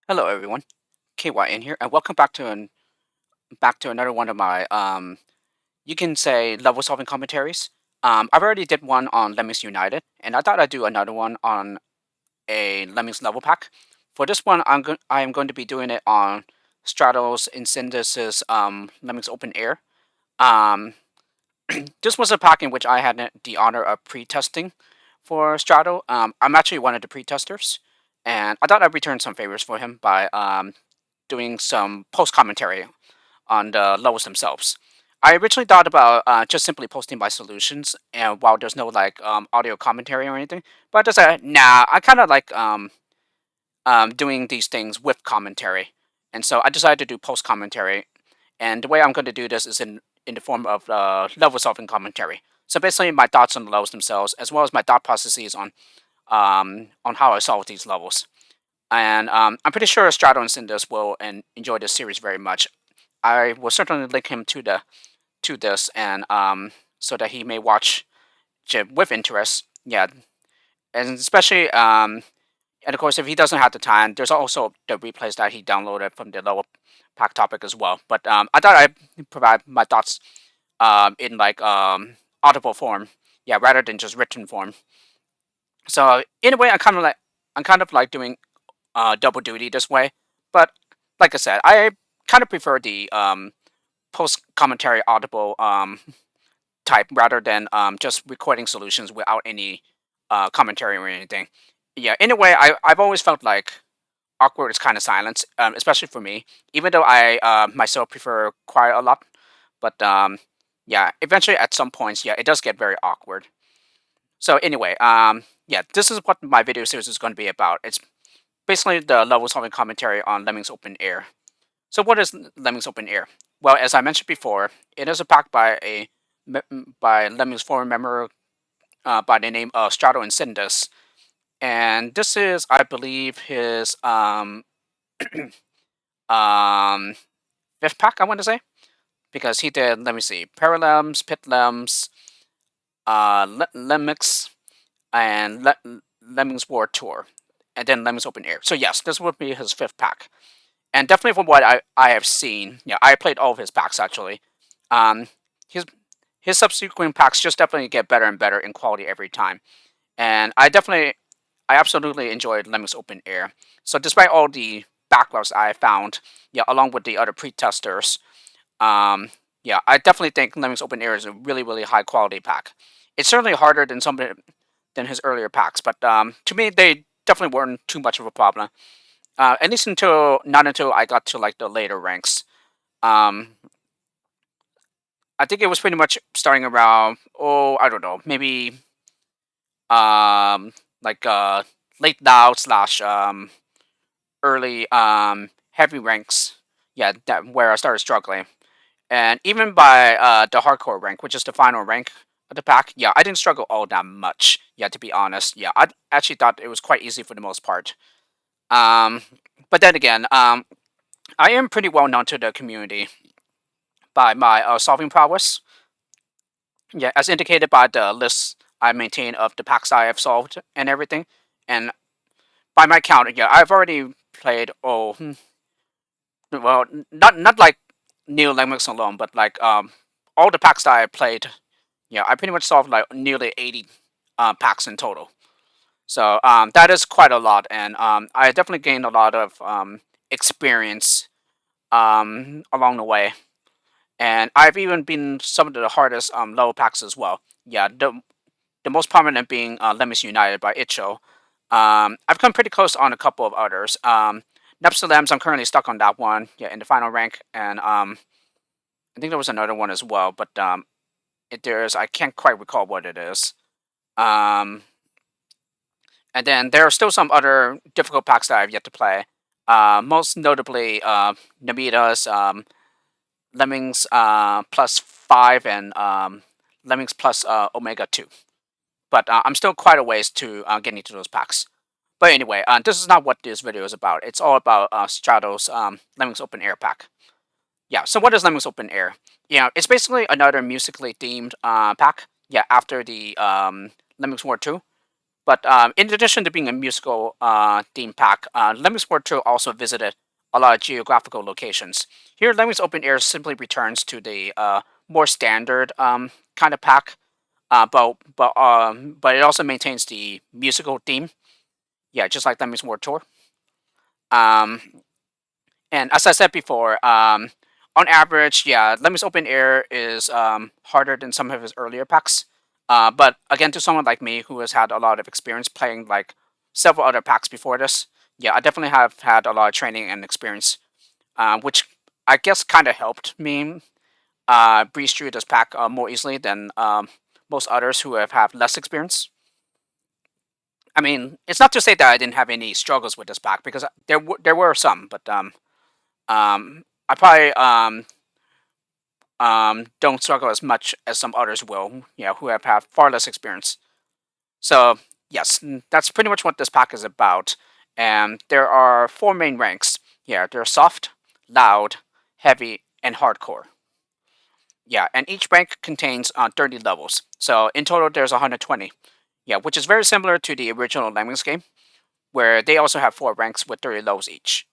Hello everyone, KY in here, and welcome back to another one of my you can say level solving commentaries. I've already did one on Lemmings United, and I thought I'd do another one on a Lemmings level pack. For this one, I am going to be doing it on Stratos Incendus's Lemmings Open Air. Um, this was a pack in which I had the honor of pre-testing for Strato. I'm actually one of the pre-testers, and I thought I'd return some favors for him by doing some post commentary on the levels themselves. I originally thought about just simply posting my solutions, and while there's no like audio commentary or anything, but I decided, nah, I kind of like doing these things with commentary, and so I decided to do post commentary. And the way I'm going to do this is in the form of level solving commentary. So basically, my thoughts on the levels themselves, as well as my thought processes on how I solve these levels. And I'm pretty sure Strato and Cindas will enjoy this series very much. I will certainly link him to this, and so that he may watch it with interest. Yeah, and especially and of course, if he doesn't have the time, there's also the replays that he downloaded from the lower pack topic as well. But I thought I'd provide my thoughts in like audible form, yeah, rather than just written form. So in a way, I'm kind of like doing double duty this way. But like I said, I kind of prefer the post commentary audible type rather than just recording solutions without any commentary or anything. Yeah, in a way, I've always felt like awkward is kind of silence, especially for me. Even though I myself prefer quiet a lot, but yeah, eventually at some points, yeah, it does get very awkward. So anyway, yeah, this is what my video series is going to be about. It's basically the level solving commentary on Lemmings Open Air. So what is Lemmings Open Air? Well, as I mentioned before, it is a pack by Lemmings forum member by the name of Strato Incendus, and this is, I believe, his um fifth pack. I want to say because he did. Let me see, Paralems, Pitlems, Lemmix, and Lemmings War Tour, and then Lemmings Open Air. So yes, this would be his fifth pack. And definitely from what I have seen, yeah, I played all of his packs actually. Um, his his subsequent packs just definitely get better and better in quality every time. And I absolutely enjoyed Lemmings Open Air. So despite all the backlogs I found, yeah, along with the other pre-testers, yeah, I definitely think Lemmings Open Air is a really, really high quality pack. It's certainly harder than than his earlier packs, but to me they definitely weren't too much of a problem. At least until not until I got to like the later ranks. Um, I think it was pretty much starting around, oh, I don't know, maybe like late now slash early heavy ranks. Yeah, that where I started struggling. And even by the hardcore rank, which is the final rank of the pack, yeah, I didn't struggle all that much. Yeah, to be honest, yeah, I actually thought it was quite easy for the most part. Um, but then again, I am pretty well known to the community by my solving prowess. Yeah, as indicated by the list I maintain of the packs I have solved and everything. And by my count, yeah, I've already played. Oh, well, not like Neil Lemmings alone, but like all the packs that I played. Yeah, I pretty much solved like nearly 80 packs in total. So that is quite a lot, and I definitely gained a lot of experience along the way. And I've even been some of the hardest level packs as well. Yeah, the most prominent being Lemmings United by Icho. I've come pretty close on a couple of others. Nepsilams, I'm currently stuck on that one. Yeah, in the final rank, and I think there was another one as well, but there's I can't quite recall what it is. Um, and then there are still some other difficult packs that I've yet to play. Most notably, Namita's Lemmings +5 and Lemmings plus Omega 2. But I'm still quite a ways to getting to those packs. But anyway, this is not what this video is about. It's all about Strato's Lemmings Open Air pack. Yeah, so what is Lemmings Open Air? Yeah, it's basically another musically themed pack. Yeah, after the Lemmings War 2. But in addition to being a musical theme pack, Lemmings World Tour also visited a lot of geographical locations. Here, Lemmings Open Air simply returns to the more standard kind of pack, but it also maintains the musical theme. Yeah, just like Lemmings World Tour. Um, and as I said before, on average, yeah, Lemmings Open Air is harder than some of his earlier packs. But again, to someone like me who has had a lot of experience playing like several other packs before this, yeah, I definitely have had a lot of training and experience, which I guess kind of helped me breeze through this pack more easily than most others who have less experience. I mean, it's not to say that I didn't have any struggles with this pack because there were some, but I probably don't struggle as much as some others will, who have far less experience. So yes, that's pretty much what this pack is about. And there are four main ranks. Yeah, they're soft, loud, heavy, and hardcore. Yeah, and each rank contains 30 levels. So in total, there's 120. Yeah, which is very similar to the original Lemmings game, where they also have four ranks with 30 levels each.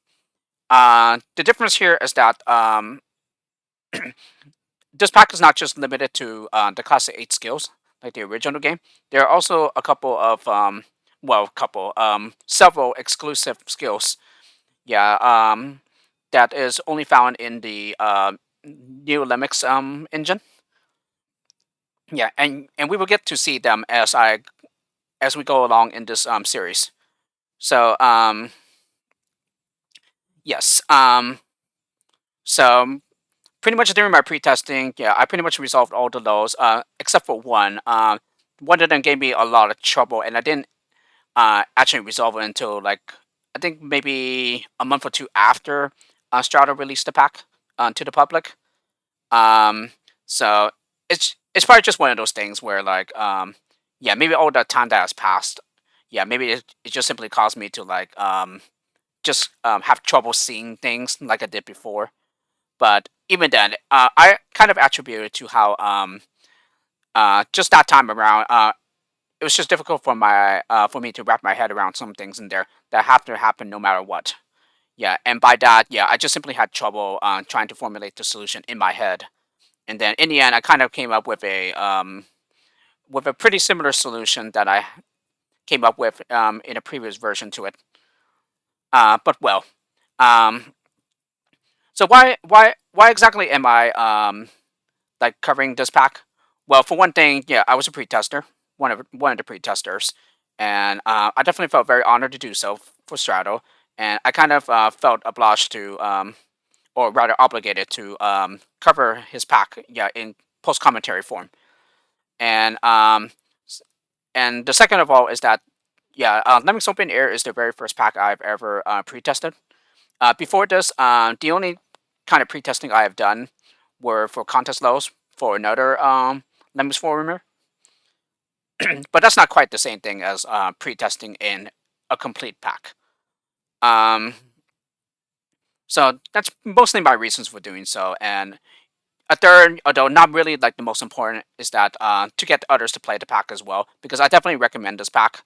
The difference here is that this pack is not just limited to the classic 8 skills like the original game. There are also a couple of several exclusive skills. Yeah, that is only found in the new Lemmings engine. Yeah, and we will get to see them as we go along in this series. So yes, so pretty much during my pre-testing, yeah, I pretty much resolved all the lows, except for one. One of them gave me a lot of trouble, and I didn't actually resolve it until like I think maybe a month or two after Strata released the pack to the public. Um, so it's probably just one of those things where like yeah, maybe all the time that has passed, yeah, maybe it just simply caused me to like just have trouble seeing things like I did before. But even then, I kind of attribute it to how just that time around, it was just difficult for me to wrap my head around some things in there that have to happen no matter what. Yeah, and by that, yeah, I just simply had trouble trying to formulate the solution in my head. And then in the end, I kind of came up with a pretty similar solution that I came up with in a previous version to it. But well, um, so why exactly am I like covering this pack? Well, for one thing, yeah, I was a pre-tester, one of the pre-testers, and I definitely felt very honored to do so for Strato, and I kind of felt obliged to, or rather obligated to, cover his pack, yeah, in post commentary form. And and the second of all is that, yeah, Lemmings Open Air is the very first pack I've ever pre-tested. Before this, the only kind of pre-testing I have done were for contest lows for another Lemmings Forumer, but that's not quite the same thing as pre-testing in a complete pack. Um, so that's mostly my reasons for doing so. And a third, although not really like the most important, is that to get others to play the pack as well, because I definitely recommend this pack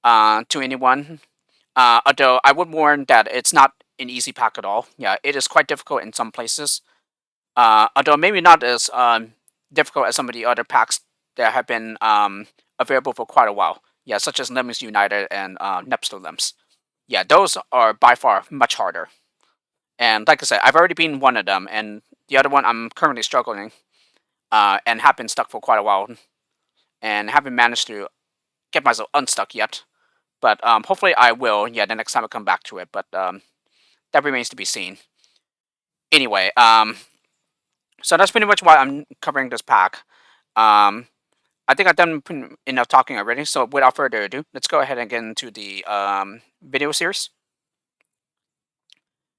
to anyone. Although I would warn that it's not an easy pack at all. Yeah, it is quite difficult in some places. Although maybe not as difficult as some of the other packs that have been available for quite a while. Yeah, such as Lemmings United and Nepster Lems. Yeah, those are by far much harder. And like I said, I've already been one of them, and the other one I'm currently struggling and have been stuck for quite a while, and haven't managed to get myself unstuck yet. But hopefully I will. Yeah, the next time I come back to it. But that remains to be seen. Anyway, so that's pretty much why I'm covering this pack. Um, I think I've done enough talking already. So without further ado, let's go ahead and get into the video series.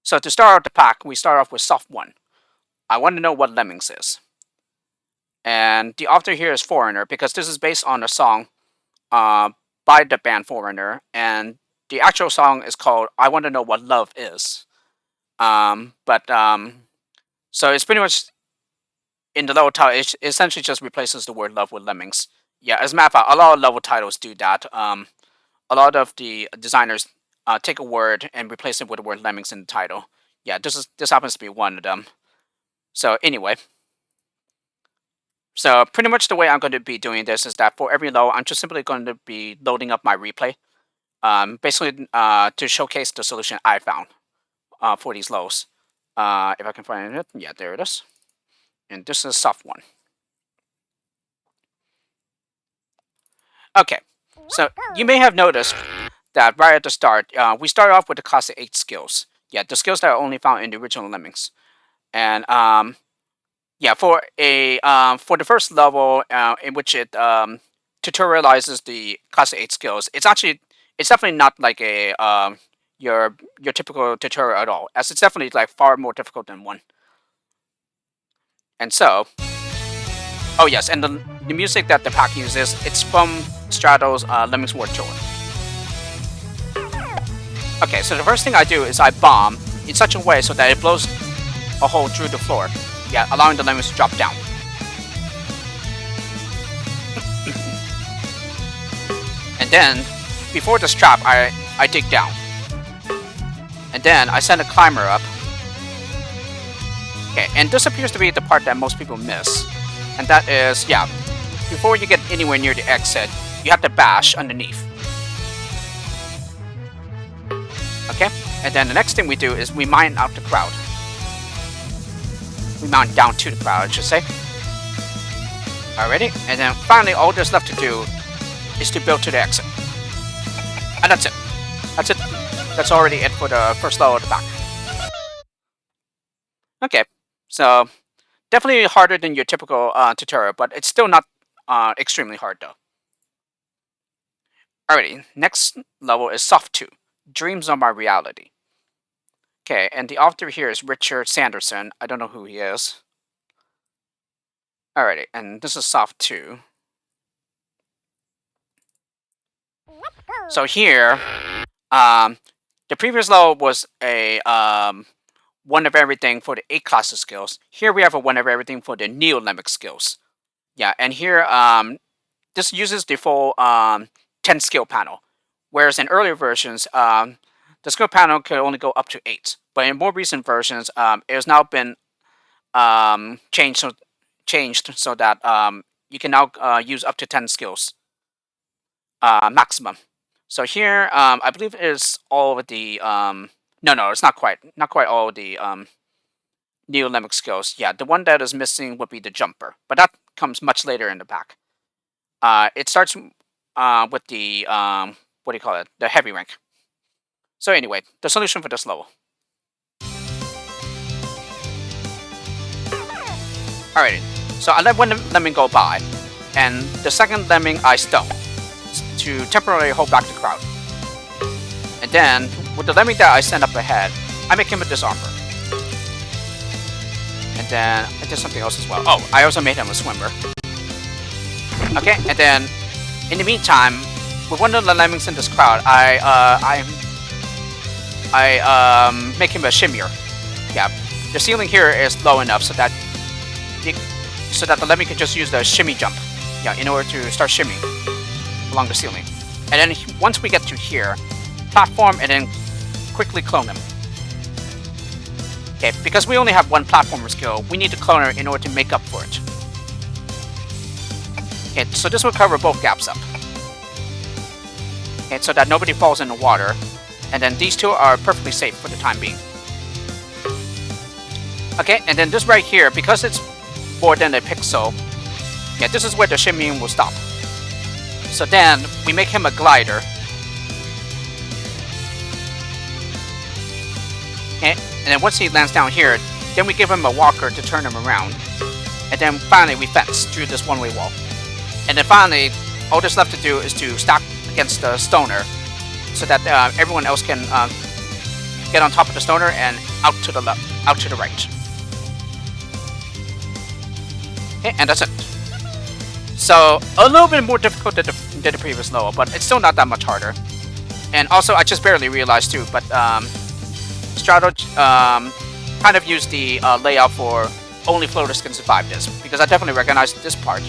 So to start out the pack, we start off with soft one. I want to know what Lemmings is. And the author here is Foreigner because this is based on a song uh, by the band Foreigner, and the actual song is called "I Want to Know What Love Is." But so it's pretty much in the lower title. It essentially just replaces the word "love" with "lemmings." Yeah, as a matter of fact, a lot of level titles do that. A lot of the designers take a word and replace it with the word Lemmings in the title. Yeah, this happens to be one of them. So anyway, so pretty much the way I'm going to be doing this is that for every level, I'm just simply going to be loading up my replay, basically to showcase the solution I found for these levels. If I can find it, yeah, there it is. And this is a soft one. Okay, so you may have noticed that right at the start, we start off with the classic 8 skills. Yeah, the skills that are only found in the original Lemmings. And yeah, for the first level in which it tutorializes the classic 8 skills, it's definitely not like a your typical tutorial at all, as it's definitely like far more difficult than one. And so, oh yes, and the music that the pack uses, it's from Strato's Lemmings World Tour. Okay, so the first thing I do is I bomb in such a way so that it blows a hole through the floor. Yeah, allowing the Lemmings to drop down. And then, before this trap, I dig down. And then I send a climber up. Okay, and this appears to be the part that most people miss. And that is, yeah, before you get anywhere near the exit, you have to bash underneath. Okay, and then the next thing we do is we mine out the crowd. We mount down to the crowd, I should say. Alrighty, and then finally all there's left to do is to build to the exit. And that's it. That's it. That's already it for the first level at the back. Okay, so definitely harder than your typical tutorial, but it's still not extremely hard though. Alrighty, next level is Soft 2, Dreams Are My Reality. Okay, and the author here is Richard Sanderson. I don't know who he is. Alrighty, and this is Soft 2. So here, the previous level was a one of everything for the 8 classes skills. Here we have a one of everything for the Neo Lemmings skills. Yeah, and here this uses the full 10 skill panel, whereas in earlier versions, the skill panel could only go up to 8. But in more recent versions, it has now been changed so that you can now use up to 10 skills maximum. So here, I believe it is all of the no, it's not quite all of the Neo Lemmings skills. Yeah, the one that is missing would be the jumper, but that comes much later in the pack. It starts with the what do you call it? The heavy rank. So anyway, the solution for this level. Alrighty, so I let one lemming go by, and the second lemming I stun to temporarily hold back the crowd. And then, with the lemming that I send up ahead, I make him a disarmer. And then, I did something else as well. Oh, I also made him a swimmer. Okay, and then, in the meantime, with one of the lemmings in this crowd, I make him a shimmier. Yeah, the ceiling here is low enough so that the lemming can just use the shimmy jump, yeah, in order to start shimmying along the ceiling. And then once we get to here, platform and then quickly clone him. Okay, because we only have one platformer skill, we need to clone her in order to make up for it. Okay, so this will cover both gaps up. Okay, so that nobody falls in the water. And then these two are perfectly safe for the time being. Okay, and then this right here, because it's more than a pixel, yeah, this is where the shimmying will stop. So then, we make him a glider. Okay, and then once he lands down here, then we give him a walker to turn him around. And then finally, we fence through this one-way wall. And then finally, all that's left to do is to stack against the stoner, so that everyone else can get on top of the stoner and out to the left, out to the right. Okay, and that's it. So a little bit more difficult than the previous level, but it's still not that much harder. And also, I just barely realized too, but Strato kind of used the layout for only floaters can survive this, because I definitely recognized this part.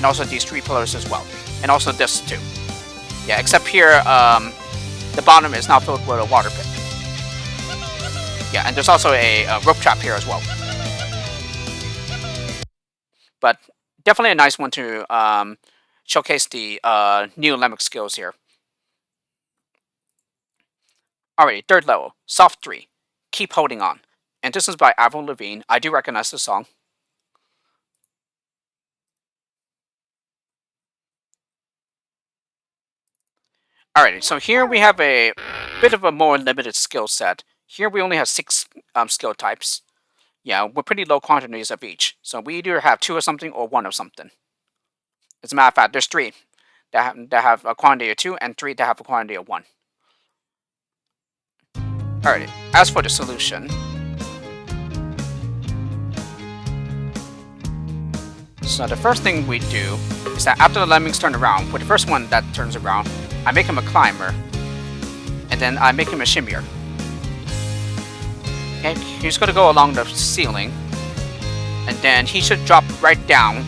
and also these 3 pillars as well, and also this too. Yeah, except here, the bottom is now filled with a water pit. Yeah, and there's also a rope trap here as well. But definitely a nice one to showcase the new Lemmings skills here. Alrighty, 3rd level, Soft 3, Keep Holding On. And this is by Avril Lavigne. I do recognize this song. Alrighty, so here we have a bit of a more limited skill set. Here we only have 6 skill types. Yeah, with pretty low quantities of each. So we either have 2 of something or 1 of something. As a matter of fact, there's 3 that have a quantity of 2 and 3 that have a quantity of 1. Alrighty, as for the solution, so the first thing we do is that after the lemmings turn around, with the first one that turns around, I make him a climber, and then I make him a shimmier. Okay, he's going to go along the ceiling, and then he should drop right down,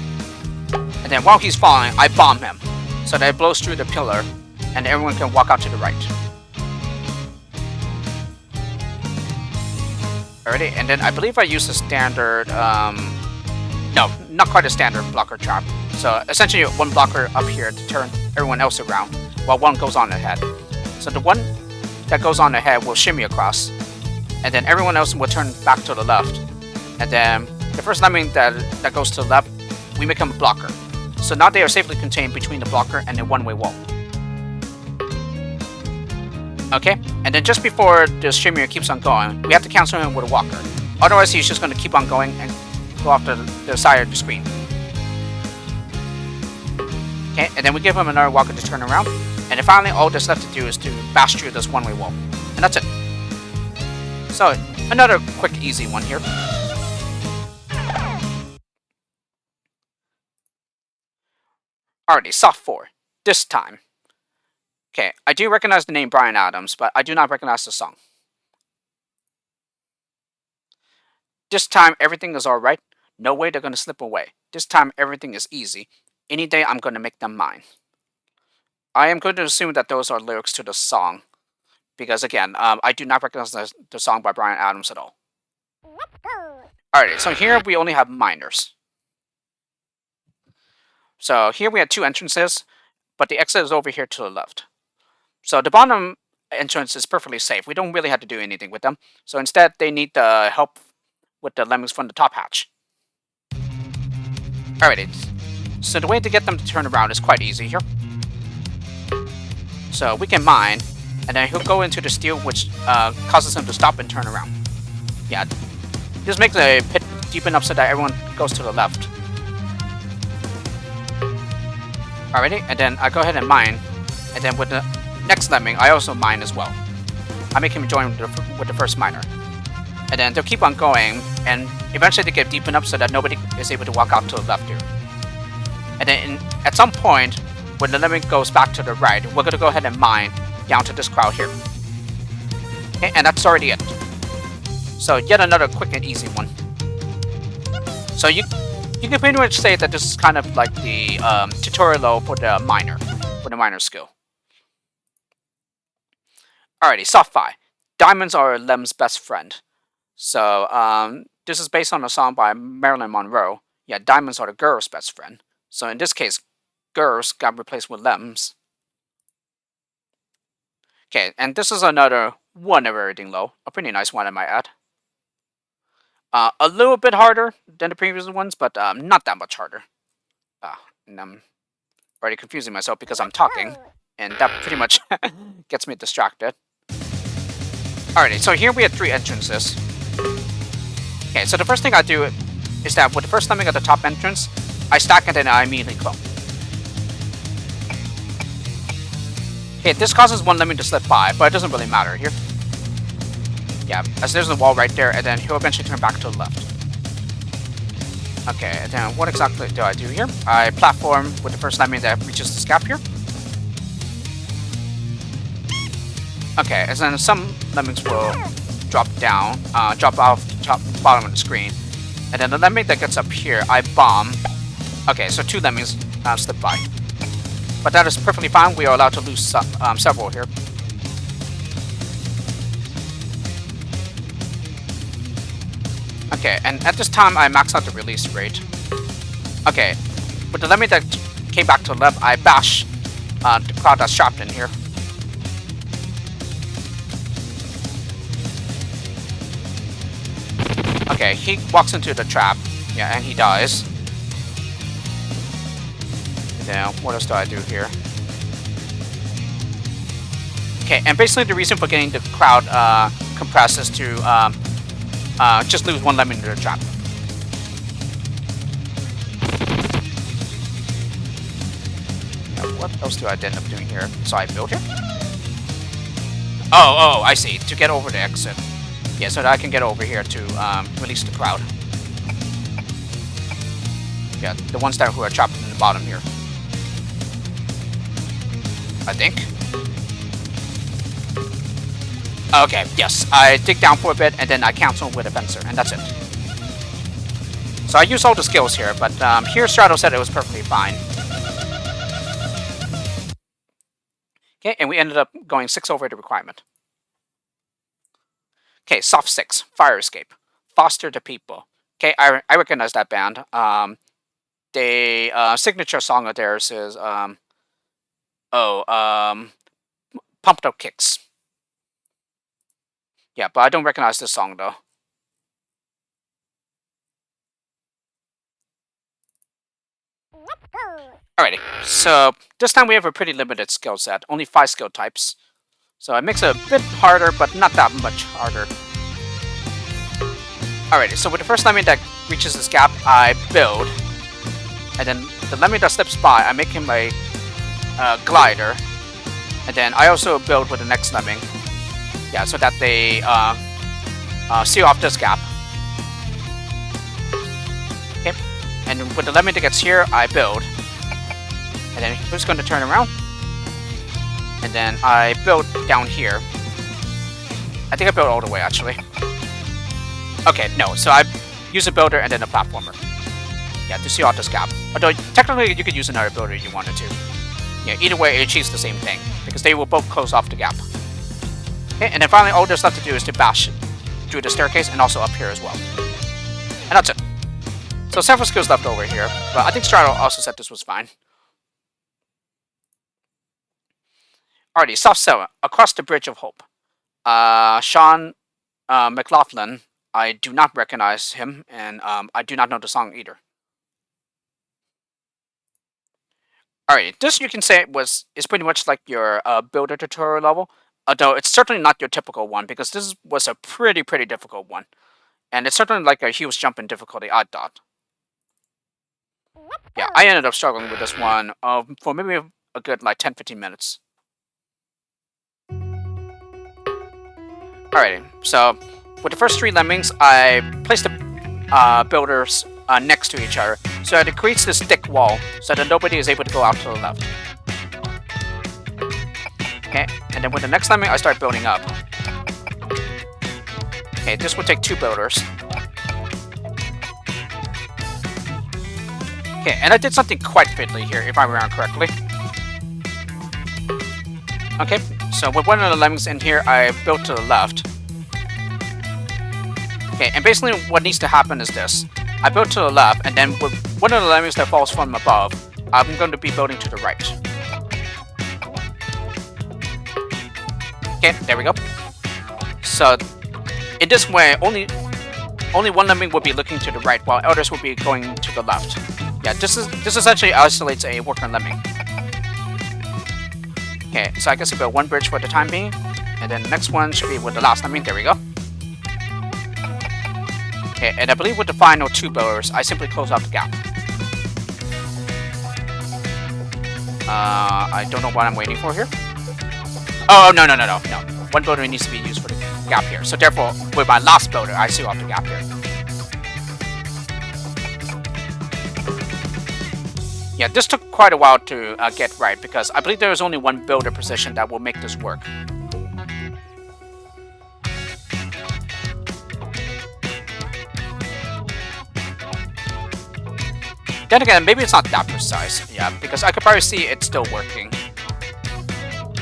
and then while he's falling, I bomb him, so that it blows through the pillar, and everyone can walk out to the right. Alrighty, and then I believe I use the standard, no, not quite a standard blocker trap. So essentially 1 blocker up here to turn everyone else around, while 1 goes on ahead. So the 1 that goes on ahead will shimmy across, and then everyone else will turn back to the left. And then the first lemming that goes to the left, we make him a blocker. So now they are safely contained between the blocker and the one-way wall. Okay, and then just before the shimmier keeps on going, we have to cancel him with a walker. Otherwise, he's just going to keep on going and go off the side of the screen. Okay, and then we give him another walker to turn around. And then finally, all that's left to do is to bash through this one-way wall. And that's it. So, another quick, easy one here. Alrighty, Soft 4. This time. Okay, I do recognize the name Bryan Adams, but I do not recognize the song. This time, everything is alright. No way they're going to slip away. This time, everything is easy. Any day, I'm going to make them mine. I am going to assume that those are lyrics to the song. Because, again, I do not recognize the song by Bryan Adams at all. Alright, so here we only have minors. So here we have 2 entrances, but the exit is over here to the left. So the bottom entrance is perfectly safe. We don't really have to do anything with them. So instead, they need the help with the lemmings from the top hatch. Alrighty, so the way to get them to turn around is quite easy here. So we can mine, and then he'll go into the steel, which causes him to stop and turn around. Yeah, this makes a pit deep enough so that everyone goes to the left. Alrighty, and then I go ahead and mine, and then with the next lemming, I also mine as well. I make him join with the first miner. And then they'll keep on going, and eventually they get deep enough so that nobody is able to walk out to the left here. And then at some point, when the lemming goes back to the right, we're going to go ahead and mine down to this crowd here. Okay, and that's already it. So yet another quick and easy one. So you can pretty much say that this is kind of like the tutorial for the miner skill. Alrighty, Soft 5. Diamonds are Lem's best friend. So, this is based on a song by Marilyn Monroe. Yeah, diamonds are the girl's best friend. So in this case, girls got replaced with Lems. Okay, and this is another one of everything low. A pretty nice one, I might add. A little bit harder than the previous ones, but not that much harder. And I'm already confusing myself because I'm talking, and that pretty much gets me distracted. Alrighty, so here we have 3 entrances. Okay, so the first thing I do is that with the first lemming at the top entrance, I stack and then I immediately clone. Okay, this causes one lemming to slip by, but it doesn't really matter here. Yeah, as there's a wall right there, and then he'll eventually turn back to the left. Okay, and then what exactly do I do here? I platform with the first lemming that reaches this gap here. Okay, and then some lemmings will drop down, drop off the bottom of the screen. And then the lemming that gets up here, I bomb. Okay, so 2 lemmings slip by. But that is perfectly fine. We are allowed to lose several here. Okay, and at this time I max out the release rate. Okay, with the Lemming that came back to left, I bash the crowd that's trapped in here. Okay, he walks into the trap. Yeah, and he dies. And then what else do I do here? Okay, and basically the reason for getting the crowd compressed is to just lose one Lemming into the trap. What else do I end up doing here? So I built here? Oh, I see. To get over the exit. Yeah, so that I can get over here to release the crowd. Yeah, the ones that who are trapped in the bottom here. I think. Okay, yes. I dig down for a bit and then I cancel with a fencer, and that's it. So I use all the skills here, but here Strato said it was perfectly fine. Okay, and we ended up going 6 over the requirement. Okay, soft 6, fire escape, foster the people. Okay, I recognize that band. The signature song of theirs is Pumped Up Kicks. Yeah, but I don't recognize this song though. Alrighty, so this time we have a pretty limited skill set, only 5 skill types. So it makes it a bit harder, but not that much harder. Alrighty, so with the first Lemming that reaches this gap, I build. And then the Lemming that slips by, I make him a glider. And then I also build with the next Lemming. Yeah, so that they seal off this gap. Okay, and with the Lemming that gets here, I build. And then who's going to turn around? And then I build down here. I think I built all the way, actually. Okay, no, so I use a builder and then a platformer. Yeah, to seal out this gap. Although, technically, you could use another builder if you wanted to. Yeah, either way, it achieves the same thing, because they will both close off the gap. Okay, and then finally, all there's left to do is to bash through the staircase and also up here as well. And that's it. So several skills left over here, but I think Strato also said this was fine. Alrighty, soft 7, Across the Bridge of Hope. Sean McLaughlin, I do not recognize him, and I do not know the song either. Alright, this you can say is pretty much like your builder tutorial level, although it's certainly not your typical one, because this was a pretty difficult one. And it's certainly like a huge jump in difficulty, I thought. Yeah, I ended up struggling with this one for maybe a good like 10-15 minutes. Alrighty, so with the first 3 Lemmings, I placed the builders next to each other, so that it creates this thick wall, so that nobody is able to go out to the left. Okay, and then with the next Lemming, I start building up. Okay, this will take 2 builders. Okay, and I did something quite fiddly here, if I remember correctly. Okay, so with one of the Lemmings in here, I built to the left. Okay, and basically what needs to happen is this. I built to the left, and then with one of the Lemmings that falls from above, I'm going to be building to the right. Okay, there we go. So, in this way, only one Lemming will be looking to the right, while others will be going to the left. Yeah, this essentially isolates a worker Lemming. Okay, so I guess I build 1 bridge for the time being, and then the next one should be with the last Lemming. There we go. Okay, and I believe with the final 2 builders, I simply close out the gap. I don't know what I'm waiting for here. Oh, no. 1 builder needs to be used for the gap here. So therefore, with my last builder, I seal off the gap here. Yeah, this took quite a while to get right, because I believe there is only 1 builder position that will make this work. then again, maybe it's not that precise. Yeah, because I could probably see it's still working.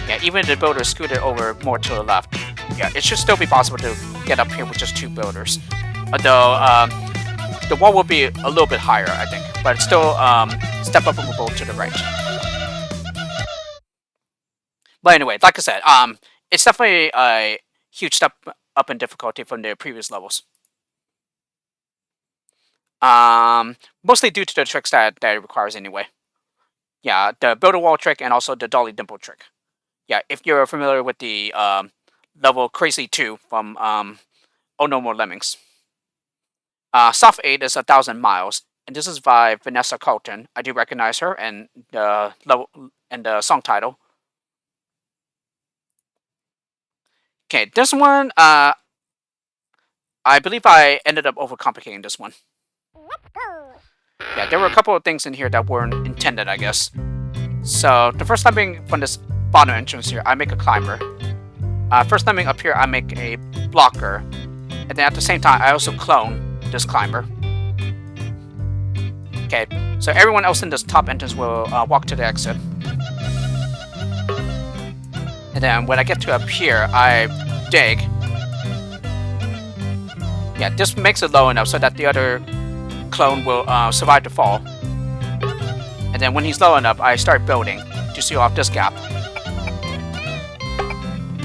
Yeah, even if the builder scooted over more to the left. Yeah, it should still be possible to get up here with just 2 builders. Although, the wall will be a little bit higher, I think. But it's still step up a bolt to the right. But anyway, like I said, it's definitely a huge step up in difficulty from the previous levels. Mostly due to the tricks that it requires anyway. Yeah, the builder wall trick and also the dolly dimple trick. Yeah, if you're familiar with the level Crazy 2 from Oh No More Lemmings. Soft 8 is 1,000 miles, and this is by Vanessa Carlton. I do recognize her and the level and the song title. Okay, this one, I believe I ended up overcomplicating this one. Yeah, there were a couple of things in here that weren't intended, I guess. So, the first timing from this bottom entrance here, I make a climber. First timing up here, I make a blocker. And then at the same time, I also clone this climber. Okay, so everyone else in this top entrance will walk to the exit. And then when I get to up here, I dig. Yeah, this makes it low enough so that the other clone will survive the fall. And then when he's low enough, I start building to seal off this gap.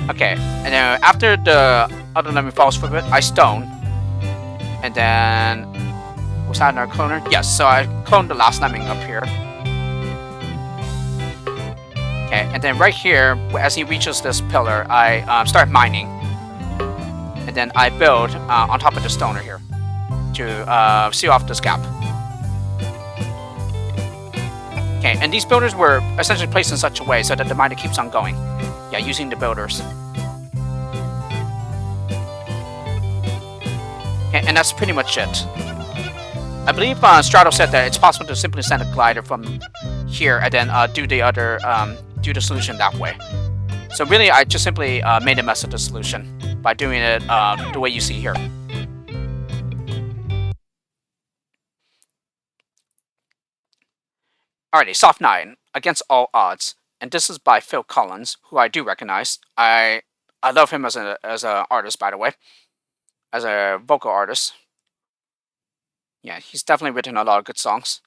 Okay, and then after the other lemming falls for a bit, I stone. And then, was that another cloner? Yes, so I cloned the last lemming up here. Okay, and then right here, as he reaches this pillar, I start mining. And then I build on top of the stoner here to seal off this gap. Okay, and these builders were essentially placed in such a way so that the miner keeps on going. Yeah, using the builders. Okay, and that's pretty much it. I believe Strato said that it's possible to simply send a glider from here and then do the solution that way. So really, I just simply made a mess of the solution by doing it the way you see here. Alrighty, Soft 9, Against All Odds. And this is by Phil Collins, who I do recognize. I love him as an artist, by the way. As a vocal artist. Yeah, he's definitely written a lot of good songs.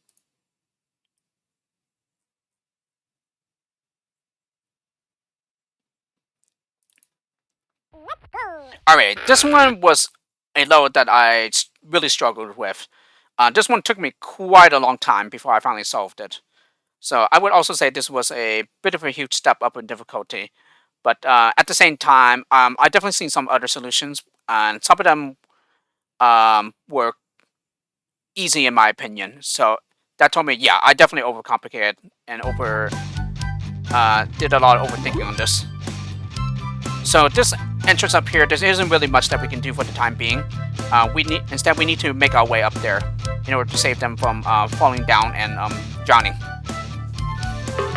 Alright, this one was a load that I really struggled with. This one took me quite a long time before I finally solved it. So I would also say this was a bit of a huge step up in difficulty. But at the same time, I definitely seen some other solutions, and some of them were easy in my opinion. So that told me, yeah, I definitely overcomplicated and did a lot of overthinking on this. So this entrance up here, there isn't really much that we can do for the time being. Instead we need to make our way up there in order to save them from falling down and drowning.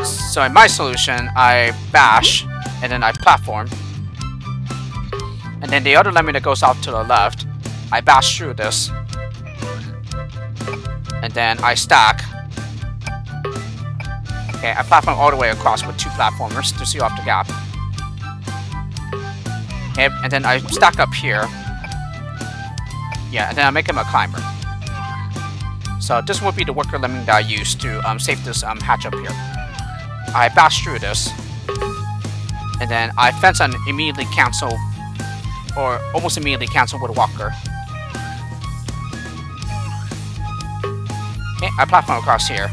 So in my solution, I bash and then I platform. And then the other lemming that goes out to the left, I bash through this. And then I stack. Okay, I platform all the way across with 2 platformers to seal off the gap. Okay, and then I stack up here. Yeah, and then I make him a climber. So this would be the worker lemming that I use to save this hatch up here. I bash through this. And then I fence and immediately cancel, or almost immediately cancel with a walker. Okay, I platform across here.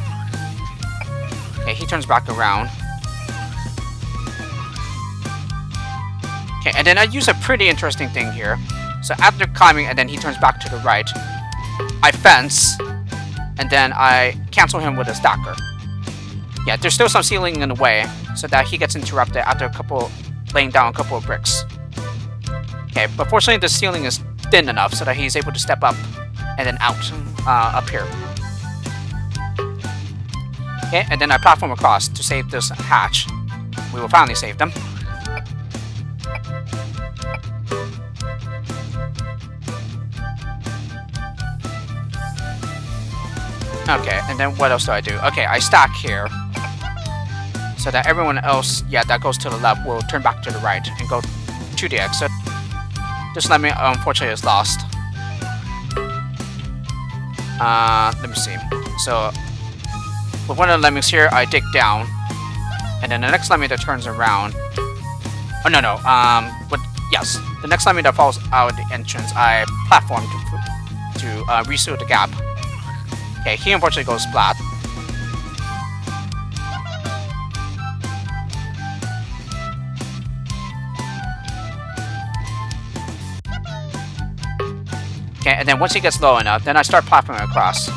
Okay, he turns back around. Okay, and then I use a pretty interesting thing here. So after climbing and then he turns back to the right, I fence, and then I cancel him with a stacker. Yeah, there's still some ceiling in the way, so that he gets interrupted after laying down a couple of bricks. Okay, but fortunately the ceiling is thin enough so that he's able to step up and then out up here. Okay, and then I platform across to save this hatch. We will finally save them. Okay, and then what else do I do? Okay, I stack here. So that everyone else, yeah, that goes to the left will turn back to the right and go to the exit. This Lemming, unfortunately, is lost. Let me see. So, with one of the Lemmings here, I dig down. And then the next Lemming that turns around... Oh, no. Yes. The next Lemming that falls out of the entrance, I platform to reseal the gap. Okay, he unfortunately goes flat. Okay, and then once he gets low enough, then I start platforming across.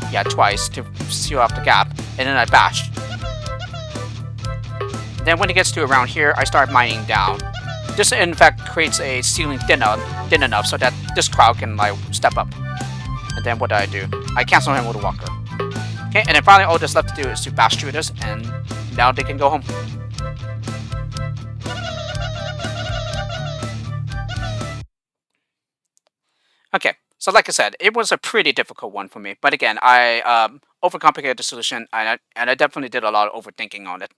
Yeah, twice to seal off the gap, and then I bash. Then when he gets to around here, I start mining down. This in fact creates a ceiling thin enough so that this crowd can like step up. And then what do? I cancel him with a walker. Okay, and then finally all that's left to do is to bash through this, and now they can go home. Okay, so like I said, it was a pretty difficult one for me. But again, I overcomplicated the solution, and I definitely did a lot of overthinking on it.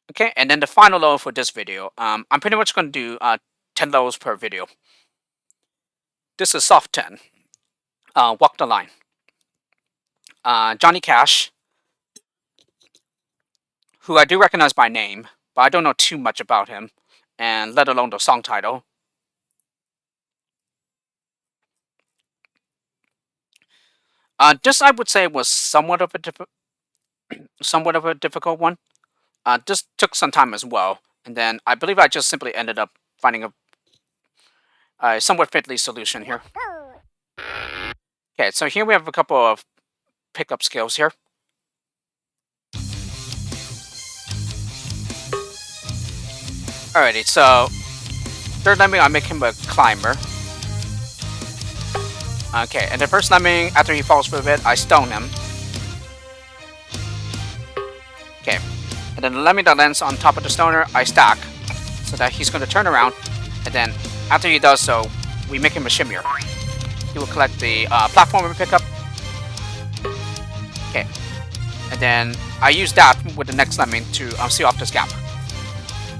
Okay, and then the final level for this video, I'm pretty much going to do 10 levels per video. This is soft 10. Walk the line. Johnny Cash, who I do recognize by name, but I don't know too much about him, and let alone the song title. This I would say was somewhat of a difficult one. This took some time as well, and then I believe I just simply ended up finding a somewhat fitly solution here. Okay, so here we have a couple of pickup skills here. Alrighty, so third Lemming, I make him a climber. Okay, and the first Lemming, after he falls for a bit, I stone him. Okay, and then the Lemming that lands on top of the stoner, I stack, so that he's going to turn around, and then after he does so, we make him a shimmier. He will collect the platformer pickup. Okay, and then I use that with the next Lemming to seal off this gap.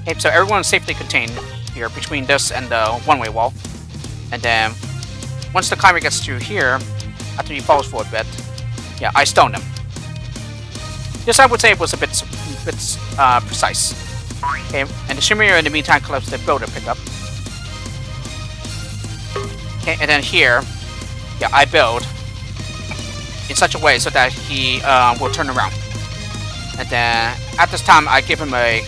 Okay, so everyone's safely contained here between this and the one-way wall, and then once the climber gets to here, after he falls for a bit, yeah, I stone him. This I would say was a bit precise. Okay, and the shimmier in the meantime collects the builder pickup. Okay, and then here, yeah, I build in such a way so that he will turn around. And then at this time, I give him a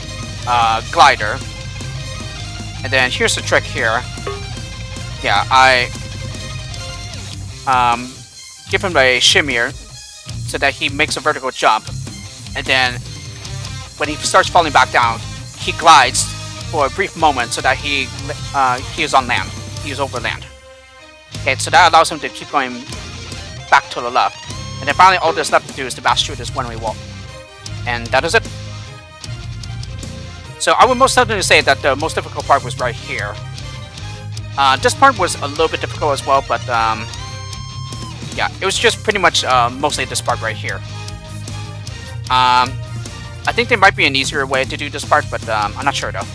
glider. And then here's the trick here. Yeah, I give him a shimmier so that he makes a vertical jump, and then when he starts falling back down, he glides for a brief moment so that he is on land. He is over land. Okay, so that allows him to keep going back to the left, and then finally all that's left to do is to bash through this one-way wall, and that is it. So I would most definitely say that the most difficult part was right here. This part was a little bit difficult as well, but yeah, it was just pretty much mostly this part right here. I think there might be an easier way to do this part, but I'm not sure though.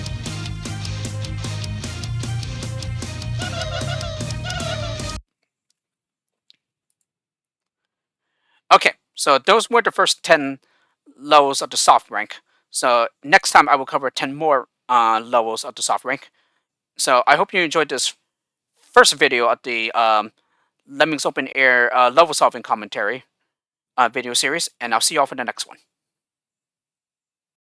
Okay, so those were the first 10 levels of the soft rank. So next time I will cover 10 more levels of the soft rank. So I hope you enjoyed this first video of the Lemmings Open Air level solving commentary video series, and I'll see you all for the next one.